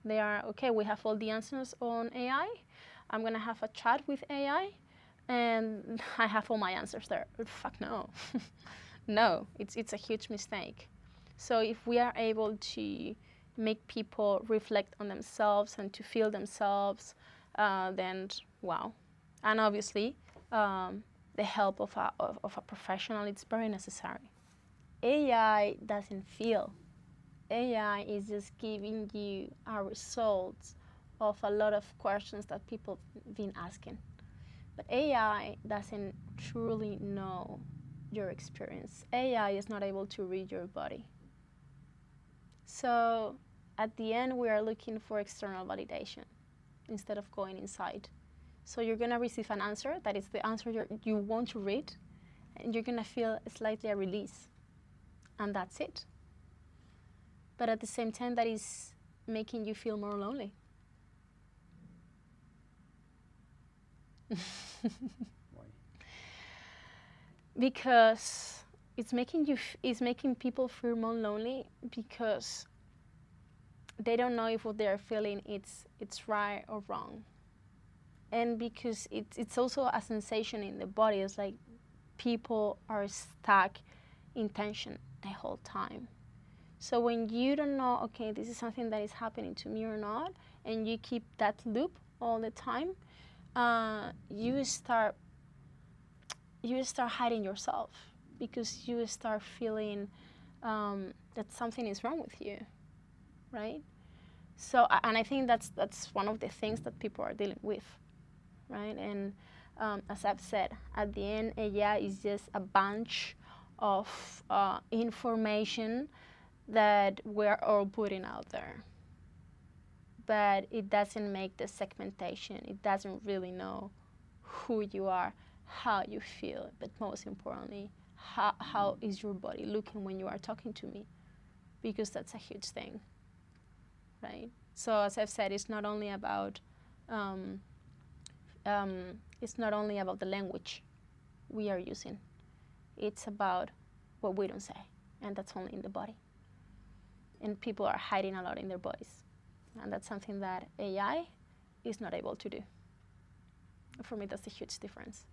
They are, okay, we have all the answers on AI. I'm going to have a chat with AI and I have all my answers there. Fuck no. No, it's a huge mistake. So if we are able to make people reflect on themselves and to feel themselves, then wow. And obviously, the help of a professional, it's very necessary. AI doesn't feel. AI is just giving you a result of a lot of questions that people have been asking. But AI doesn't truly know your experience. AI is not able to read your body. So at the end, we are looking for external validation instead of going inside. So you're going to receive an answer that is the answer you want to read, and you're going to feel slightly a release. And that's it. But at the same time, that is making you feel more lonely. Why? Because it's making people feel more lonely because they don't know if what they are feeling it's right or wrong. And because it's also a sensation in the body. It's like people are stuck in tension the whole time. So when you don't know, okay, this is something that is happening to me or not, and you keep that loop all the time, you start hiding yourself because you start feeling that something is wrong with you, right? So, and I think that's one of the things that people are dealing with, right? And as I've said, at the end, AI is just a bunch of information that we're all putting out there. But it doesn't make the segmentation. It doesn't really know who you are, how you feel, but most importantly, how is your body looking when you are talking to me? Because that's a huge thing, right? So as I've said, it's not only about the language we are using. It's about what we don't say, and that's only in the body. And people are hiding a lot in their bodies, and that's something that AI is not able to do. For me, that's a huge difference.